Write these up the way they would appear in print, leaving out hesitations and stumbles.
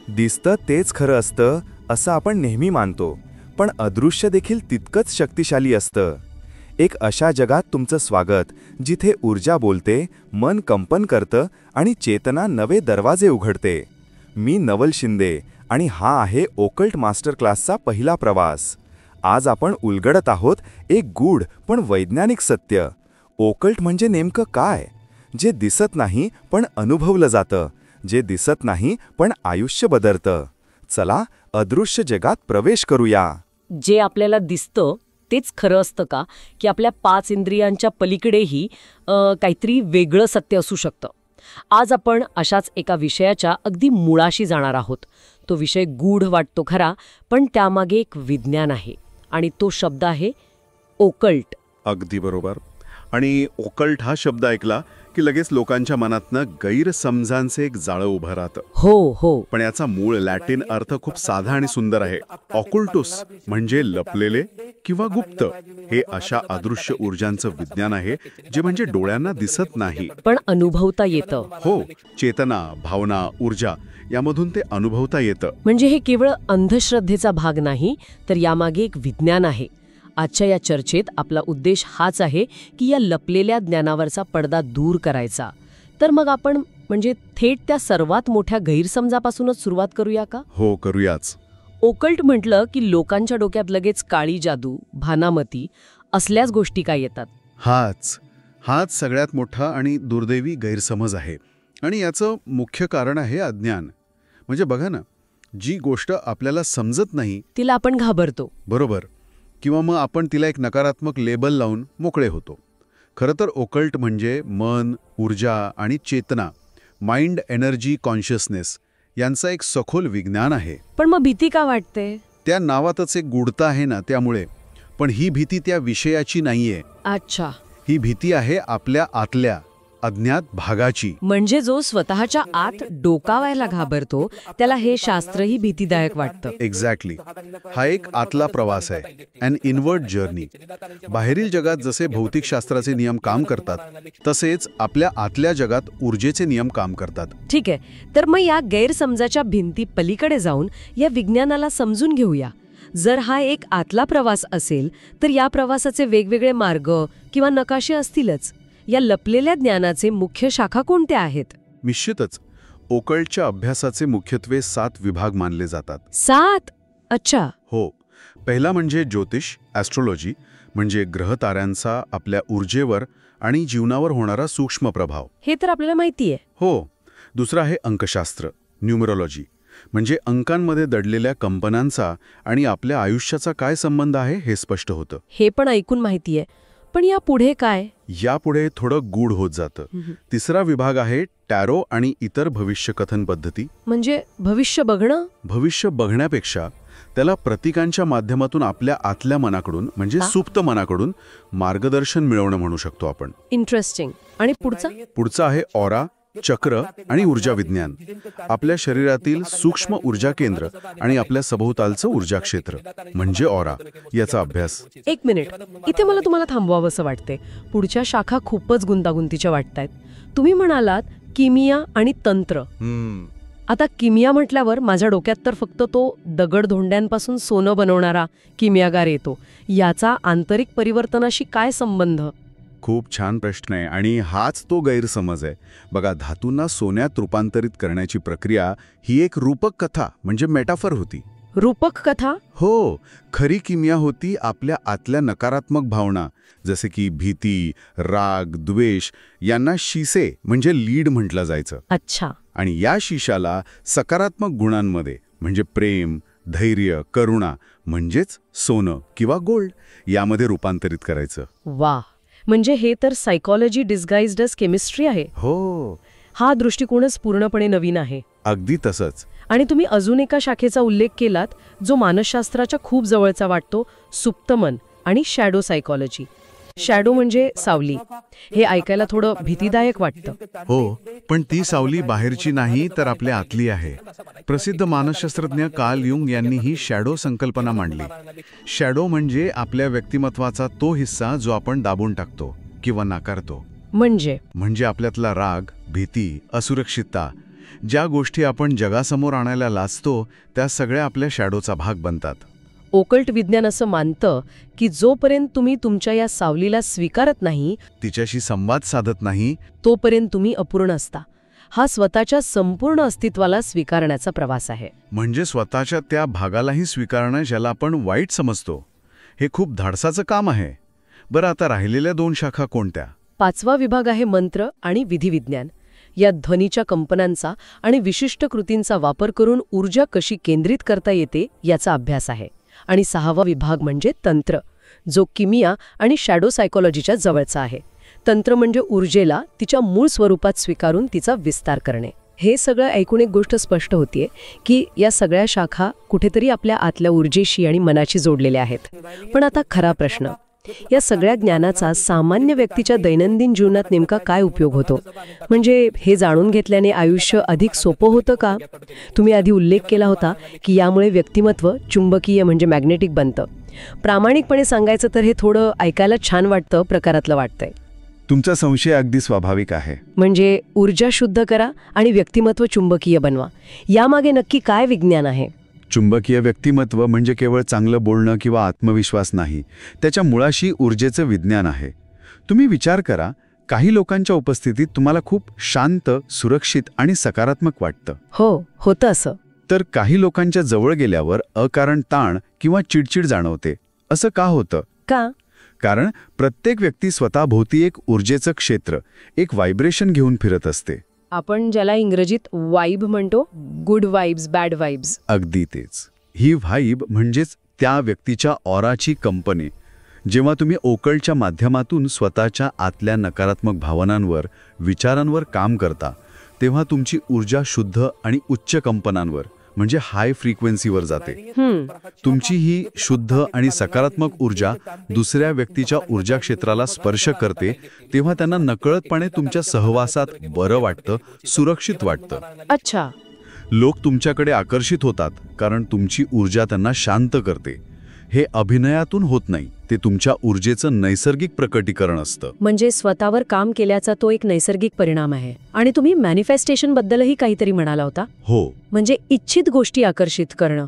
दिसतं तेच खरं असतं असं आपण नेहमी मानतो, पण अदृश्य देखील तितकंच शक्तिशाली असतं. एक अशा जगात तुमचं स्वागत, जिथे ऊर्जा बोलते, मन कंपन करतं आणि चेतना नवे दरवाजे उघडते. मी नवल शिंदे आणि हा आहे ओकल्ट मास्टर क्लासचा पहिला प्रवास. आज आपण उलगडत आहोत एक गूढ पण वैज्ञानिक सत्य. ओकल्ट म्हणजे नेमकं काय? जे दिसत नाही पण अनुभवलं जातं, जे दिसत नाही पण आयुष्य बदलतं. चला अदृश्य जगात प्रवेश करूया. जे आपल्याला दिसतं तेच खरं असतं का, की आपल्या 5 इंद्रियांच्या पलीकडेही काहीतरी वेगळं सत्य असू शकतं? आज आपण अशाच एका विषयाच्या अगदी मुळाशी जाणार आहोत. तो विषय गूढ वाटतो खरा, पण त्यामागे एक विज्ञान आहे आणि तो शब्द आहे ओकल्ट. अगदी बरोबर. आणि ओकल्ट हा शब्द ऐकला की लगेच लोकांच्या मनातनं गैरसमजांचे एक जाळं उभं राहतं. हो. पण याचा मूळ लॅटिन अर्थ खूप साधा आणि सुंदर आहे. ऑकुल्टुस म्हणजे लपलेले किंवा गुप्त. हे अशा अदृश्य ऊर्जांचं विज्ञान आहे जे म्हणजे डोळ्यांना दिसत नाही, पण अनुभवता येतं. हो, चेतना, भावना, ऊर्जा यामधून ते अनुभवता येतं. म्हणजे हे केवळ अंधश्रद्धेचा भाग नाही, तर यामागे एक विज्ञान आहे. आजच्या या चर्चेत आपला उद्देश हाच आहे की या लपलेल्या ज्ञानावरचा पडदा दूर करायचा. तर मग आपण म्हणजे थेट त्या सर्वात मोठ्या गैरसमजापासूनच सुरुवात करूया का? हो, करूयाच. ओकल्ट म्हटलं की लोकांच्या डोक्यात लगेच काळी जादू, भानामती असल्याच गोष्टी काय येतात? हाच सगळ्यात मोठा आणि दुर्दैवी गैरसमज आहे. आणि याचं मुख्य कारण आहे अज्ञान. म्हणजे बघा ना, जी गोष्ट आपल्याला समजत नाही तिला आपण घाबरतो. बरोबर. किंवा मग आपण तिला एक नकारात्मक लेबल लावून मोकळे होतो. खरं तर ओकल्ट म्हणजे मन, ऊर्जा आणि चेतना, माइंड, एनर्जी, कॉन्शियसनेस यांचं एक सखोल विज्ञान आहे. पण मग भीती का वाटते? त्या नावातच एक गूढता आहे ना, त्यामुळे. पण ही भीती त्या विषयाची नाहीये. अच्छा. ही भीती आहे आपल्या आतल्या अज्ञात भागाची. म्हणजे जो स्वतःच्या आत डोकावायला घाबरतो त्याला हे शास्त्रही भीतीदायक वाटतं. एक्झॅक्टली. हा एक आतला प्रवास आहे, अन इनवर्ड जर्नी. बाहेरील जगात जसे भौतिकशास्त्राचे नियम काम करतात, तसेच आपल्या आतल्या जगात ऊर्जेचे नियम काम करतात. ठीक आहे, तर मग या गैरसमजाच्या भिंती पलीकडे जाऊन या विज्ञानाला समजून घेऊया. जर हा एक आतला प्रवास असेल तर या प्रवासाचे वेगवेगळे मार्ग किंवा नकाशे असतीलच. या लपलेल्या ज्ञानाचे मुख्य शाखा कोणत्या आहेत? निश्चितच. ओकल्टच्या अभ्यासाचे मुख्यत्वे 7 विभाग मानले जातात. 7? अच्छा. हो. पहिला म्हणजे ज्योतिष, ॲस्ट्रोलॉजी, म्हणजे ग्रहताऱ्यांचा आपल्या ऊर्जेवर आणि जीवनावर होणारा सूक्ष्म प्रभाव. हे तर आपल्याला माहिती आहे. हो. दुसरा आहे अंकशास्त्र, न्यूमरोलॉजी, म्हणजे अंकांमध्ये दडलेल्या कंपनांचा आणि आपल्या आयुष्याचा काय संबंध आहे हे स्पष्ट होतं. हे पण ऐकून माहिती आहे. पण या पुढे काय? यापुढे थोडं गूढ होत जातं. तिसरा विभाग आहे टॅरो आणि इतर भविष्यकथन पद्धती. म्हणजे भविष्य बघणं? भविष्य बघण्यापेक्षा त्याला प्रतीकांच्या माध्यमातून आपल्या आतल्या मनाकडून म्हणजे सुप्त मनाकडून मार्गदर्शन मिळवणं म्हणू शकतो आपण. इंटरेस्टिंग. आणि पुढचा आहे ऑरा, चक्र आणि ऊर्जा विज्ञान. आपल्या शरीरातील सूक्ष्म ऊर्जा केंद्र आणि आपल्या सभोवतालचं ऊर्जा क्षेत्र म्हणजे ऑरा याचा अभ्यास. 1 मिनिट, इथे मला तुम्हाला थांबवावं असं वाटते. पुढच्या शाखा खूपच गुंतागुंतीच्या वाटतायत. तुम्ही म्हणालात किमिया आणि तंत्र. आता किमिया म्हटल्यावर माझ्या डोक्यात तर फक्त तो दगडधोंड्यांपासून सोनं बनवणारा किमियागार येतो. याचा आंतरिक परिवर्तनाशी काय संबंध? खूप छान प्रश्न आहे आणि हाच तो गैरसमज आहे. बघा, धातूंना सोन्यात रूपांतरित करण्याची प्रक्रिया ही एक रूपक कथा म्हणजे मेटाफर होती. रूपक कथा? हो. खरी किमिया होती आपल्या आतल्या नकारात्मक भावना, जसे की भीती, राग, द्वेष यांना शीसे म्हणजे लीड म्हटलं जायचं. अच्छा. आणि या शीशाला सकारात्मक गुणांमध्ये म्हणजे प्रेम, धैर्य, करुणा म्हणजेच सोनं किंवा गोल्ड यामध्ये रूपांतरित करायचं. वाह, म्हणजे हे तर सायकॉलॉजी डिस्गाइज्ड एज केमिस्ट्री आहे. हो. हा दृष्टिकोनच पूर्णपणे नवीन आहे. अगदी तसंच. आणि तुम्ही अजून एका शाखेचा उल्लेख केलात जो मानसशास्त्राच्या खूप जवळचा वाटतो, सुप्तमन आणि शॅडो सायकॉलॉजी. शॅडो म्हणजे सावली. हे ऐकायला थोडं भीतीदायक वाटतं. हो, पण ती सावली बाहेरची नाही तर आपल्या आतली आहे. प्रसिद्ध मानसशास्त्रज्ञ कार्ल युंग यांनी ही शॅडो संकल्पना मांडली. शॅडो म्हणजे आपल्या व्यक्तिमत्वाचा तो हिस्सा जो आपण दाबून टाकतो किंवा नाकारतो. म्हणजे आपल्यातला राग, भीती, असुरक्षितता ज्या गोष्टी आपण जगासमोर आणायला लाजतो त्या सगळ्या आपल्या शॅडोचा भाग बनतात. ओकल्ट विज्ञान असं मानतं की जोपर्यंत तुम्ही तुमच्या या सावलीला स्वीकारत नाही तिच्याशी संवाद साधत नाही तोपर्यंत तुम्ही अपूर्ण असता. हा स्वतःच्या संपूर्ण अस्तित्वाला स्वीकारण्याचा प्रवास आहे. म्हणजे स्वतःच्या त्या भागालाही स्वीकारणं ज्याला आपण वाईट समजतो. हे खूप धाडसाचं काम आहे. बरं, आता राहिलेल्या 2 शाखा कोणत्या? 5वा विभाग आहे मंत्र आणि विधिविज्ञान. या ध्वनीच्या कंपनांचा आणि विशिष्ट कृतींचा वापर करून ऊर्जा कशी केंद्रित करता येते याचा अभ्यास आहे. आणि 6वा विभाग म्हणजे तंत्र, जो किमिया आणि शॅडो सायकोलॉजीच्या जवळचा आहे. तंत्र म्हणजे ऊर्जेला तिच्या मूळ स्वरूपात स्वीकारून तिचा विस्तार करणे. हे सगळं ऐकून एक गोष्ट स्पष्ट होतीये की या सगळ्या शाखा कुठेतरी आपल्या आतल्या ऊर्जेशी आणि मनाशी जोडलेल्या आहेत. पण आता खरा प्रश्न, या सगळ्या ज्ञानाचा सामान्य व्यक्तीच्या दैनंदिन जीवनात नेमका काय उपयोग होतो? म्हणजे हे जाणून घेतल्याने आयुष्य अधिक सोपं होतं का? तुम्ही आधी उल्लेख केला होता की यामुळे व्यक्तिमत्व चुंबकीय म्हणजे मॅग्नेटिक बनतं. प्रामाणिकपणे सांगायचं तर हे थोडं ऐकायला छान वाटतं, प्रकारातलं वाटतंय. तुमचा संशय अगदी स्वाभाविक आहे. म्हणजे ऊर्जा शुद्ध करा आणि व्यक्तिमत्व चुंबकीय बनवा, यामागे नक्की काय विज्ञान आहे? चुंबकीय व्यक्तिमत्व म्हणजे केवळ चांगलं बोलणं किंवा आत्मविश्वास नाही. त्याच्या मुळाशी ऊर्जेचं विज्ञान आहे. तुम्ही विचार करा, काही लोकांच्या उपस्थितीत तुम्हाला खूप शांत, सुरक्षित आणि सकारात्मक वाटतं. हो, होतं असं. तर काही लोकांच्या जवळ गेल्यावर अकारण ताण किंवा चिडचिड जाणवते. असं का होतं? का? कारण प्रत्येक व्यक्ती स्वतःभोवती एक ऊर्जेचं क्षेत्र, एक व्हायब्रेशन घेऊन फिरत असते. आपण ज्याला इंग्रजीत वाइब म्हणतो, गुड वाइब्स, बॅड वाइब्स. अगदी तेच. ही व्हाईब म्हणजेच त्या व्यक्तीच्या ऑराची कंपनी. जेव्हा तुम्ही ओकल्टच्या माध्यमातून स्वतःच्या आतल्या नकारात्मक भावनांवर, विचारांवर काम करता, तेव्हा तुमची ऊर्जा शुद्ध आणि उच्च कंपनांवर म्हणजे हाय फ्रिक्वेन्सीवर जाते. तुमची ही शुद्ध आणि सकारात्मक ऊर्जा दुसऱ्या व्यक्तीच्या ऊर्जा क्षेत्राला स्पर्श करते, तेव्हा त्यांना नकळतपणे तुमच्या सहवासात बरं वाटतं, सुरक्षित वाटतं. अच्छा. लोक तुमच्याकडे आकर्षित होतात कारण तुमची ऊर्जा त्यांना शांत करते. हे अभिनयातून होत नाही, ते तुमच्या ऊर्जेचं नैसर्गिक प्रकटीकरण असतं. म्हणजे स्वतःवर काम केल्याचा तो एक नैसर्गिक परिणाम आहे. आणि तुम्ही मॅनिफेस्टेशन बद्दलही काहीतरी म्हणाला होता. हो. म्हणजे इच्छित गोष्टी आकर्षित करणं.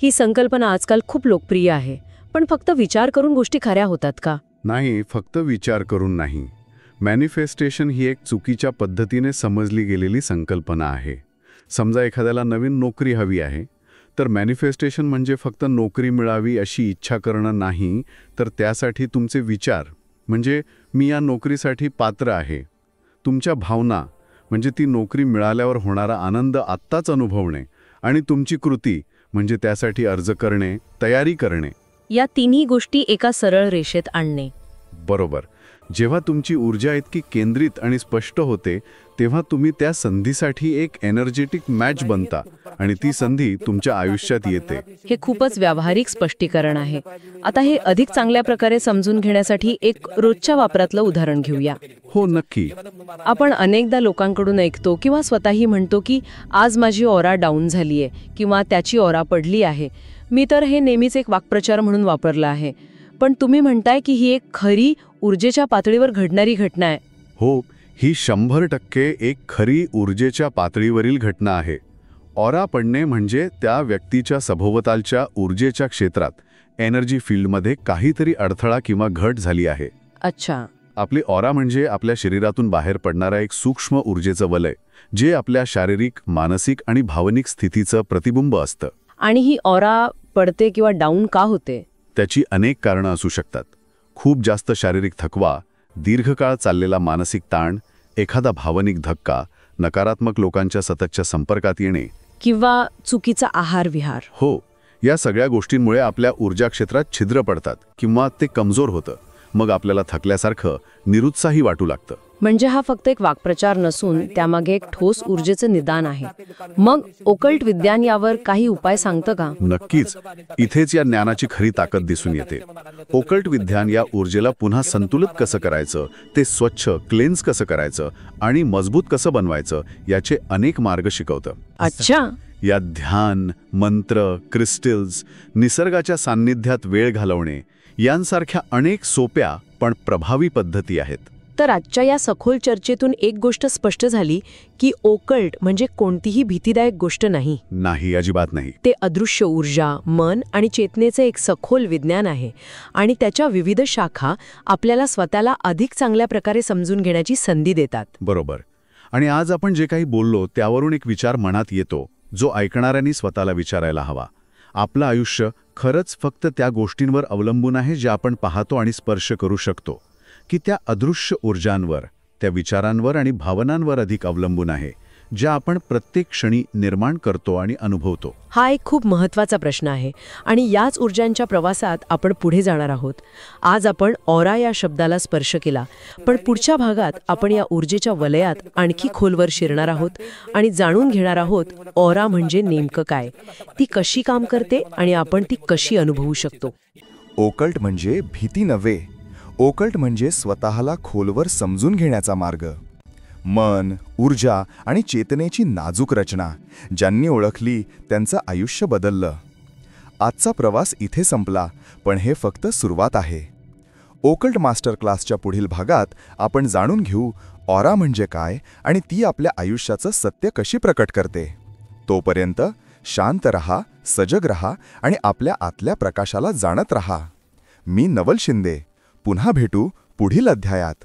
ही संकल्पना आजकाल खूप लोकप्रिय आहे. पण फक्त विचार करून गोष्टी खऱ्या होतात का? नाही, फक्त विचार करून नाही. मॅनिफेस्टेशन ही एक चुकीच्या पद्धतीने समजली गेलेली संकल्पना आहे. समजा एखाद्याला नवीन नोकरी हवी आहे, तर मॅनिफेस्टेशन म्हणजे फक्त नोकरी मिळावी अशी इच्छा करणं नाही, तर त्यासाठी तुमचे विचार म्हणजे मी या नोकरीसाठी पात्र आहे, तुमच्या भावना म्हणजे ती नोकरी मिळाल्यावर होणारा आनंद आत्ताच अनुभवणे, आणि तुमची कृती म्हणजे त्यासाठी अर्ज करणे, तयारी करणे. या तिन्ही गोष्टी एका सरळ रेषेत आणणे. बरोबर. जेव्हा तुमची ऊर्जा इतकी केंद्रित आणि स्पष्ट होते, तेव्हा तुम्ही त्या संधीसाठी एक एनर्जेटिक मॅच बनता आणि ती संधी तुमच्या आयुष्यात येते. हे खूपच व्यावहारिक स्पष्टीकरण आहे. आता हे अधिक चांगल्या प्रकारे समजून घेण्यासाठी एक रोजच्या वापरातलं उदाहरण घेऊया. हो, नक्की. आपण अनेकदा लोकांकडून ऐकतो किंवा स्वतःही म्हणतो की आज माझी ऑरा डाऊन झालीये किंवा त्याची ऑरा पडली आहे. मी तर हे नेहमीच एक वाक्प्रचार म्हणून वापरलं आहे. पण तुम्ही म्हणताय की ही एक खरी ऊर्जेच्या पातळीवर घडणारी घटना आहे. हो, ही 100% एक खरी ऊर्जेच्या पातळीवरील घटना आहे. ऑरा पडणे म्हणजे त्या व्यक्तीच्या सभोवतालच्या ऊर्जेच्या क्षेत्रात, एनर्जी फील्डमध्ये काहीतरी अडथळा किंवा घट झाली आहे. अच्छा. आपली ऑरा म्हणजे आपल्या शरीरातून बाहेर पडणारा एक सूक्ष्म ऊर्जेचं वलय, जे आपल्या शारीरिक, मानसिक आणि भावनिक स्थितीचं प्रतिबिंब असतं. आणि ही ऑरा पडते किंवा डाऊन का होते? त्याची अनेक कारणं असू शकतात. खूप जास्त शारीरिक थकवा, दीर्घकाळ चाललेला मानसिक ताण, एखादा भावनिक धक्का, नकारात्मक लोकांच्या सततच्या संपर्कात येणे किंवा चुकीचा आहार विहार. हो, या सगळ्या गोष्टींमुळे आपल्या ऊर्जा क्षेत्रात छिद्र पडतात किंवा ते कमजोर होतं. मग आपल्याला थकल्यासारखं, निरुत्साही वाटू लागतं. म्हणजे हा फक्त एक वाक्प्रचार नसून त्यामागे एक ठोस ऊर्जेचं निदान आहे. मग ओकल्ट विज्ञान यावर काही उपाय सांगतं का? नक्कीच. इथेच या ज्ञानाची खरी ताकद दिसून येते. ओकल्ट विज्ञान या ऊर्जेला पुन्हा संतुलित कसं करायचं, ते स्वच्छ, क्लेन्स कसं करायचं आणि मजबूत कसं बनवायचं याचे अनेक मार्ग शिकवतं. अच्छा. यात ध्यान, मंत्र, क्रिस्टल्स, निसर्गाच्या सान्निध्यात वेळ घालवणे यांसारख्या अनेक सोप्या पण प्रभावी पद्धती आहेत. तर आजच्या या सखोल चर्चेतून एक गोष्ट स्पष्ट झाली की ओकल्ट म्हणजे कोणतीही भीतीदायक गोष्ट नाही. नाही, अजिबात नाही. ते अदृश्य ऊर्जा, मन आणि चेतनेचे एक सखोल विज्ञान आहे आणि त्याच्या विविध शाखा आपल्याला स्वतःला अधिक चांगल्या प्रकारे समजून घेण्याची संधी देतात. बरोबर. आणि आज आपण जे काही बोललो त्यावरून एक विचार मनात येतो जो ऐकणाऱ्यांनी स्वतःला विचारायला हवा. आपलं आयुष्य खरंच फक्त त्या गोष्टींवर अवलंबून आहे ज्या आपण पाहतो आणि स्पर्श करू शकतो, की त्या अदृश्य ऊर्जांवर, त्या विचारांवर आणि भावनांवर अधिक अवलंबून आहे ज्या आपण प्रत्येक क्षणी निर्माण करतो आणि अनुभवतो? हा एक खूप महत्त्वाचा प्रश्न आहे आणि याच ऊर्जांच्या प्रवासात आपण पुढे जाणार आहोत. आज आपण ऑरा या शब्दाला स्पर्श केला, पण पुढच्या भागात आपण या ऊर्जेच्या वलयात आणखी खोलवर शिरणार आहोत आणि जाणून घेणार आहोत ऑरा म्हणजे नेमकं काय, ती कशी काम करते आणि आपण ती कशी अनुभवू शकतो. ओकल्ट म्हणजे भीती नव्हे. ओकल्ट म्हणजे स्वतःला खोलवर समजून घेण्याचा मार्ग. मन, ऊर्जा आणि चेतनेची नाजूक रचना ज्यांनी ओळखली त्यांचं आयुष्य बदललं. आजचा प्रवास इथे संपला, पण हे फक्त सुरुवात आहे. ओकल्ट मास्टर क्लासच्या पुढील भागात आपण जाणून घेऊ ऑरा म्हणजे काय आणि ती आपल्या आयुष्याचं सत्य कशी प्रकट करते. तोपर्यंत शांत रहा, सजग रहा आणि आपल्या आतल्या प्रकाशाला जाणत रहा. मी नवल शिंदे. पुन्हा भेटू पुढील अध्यायात.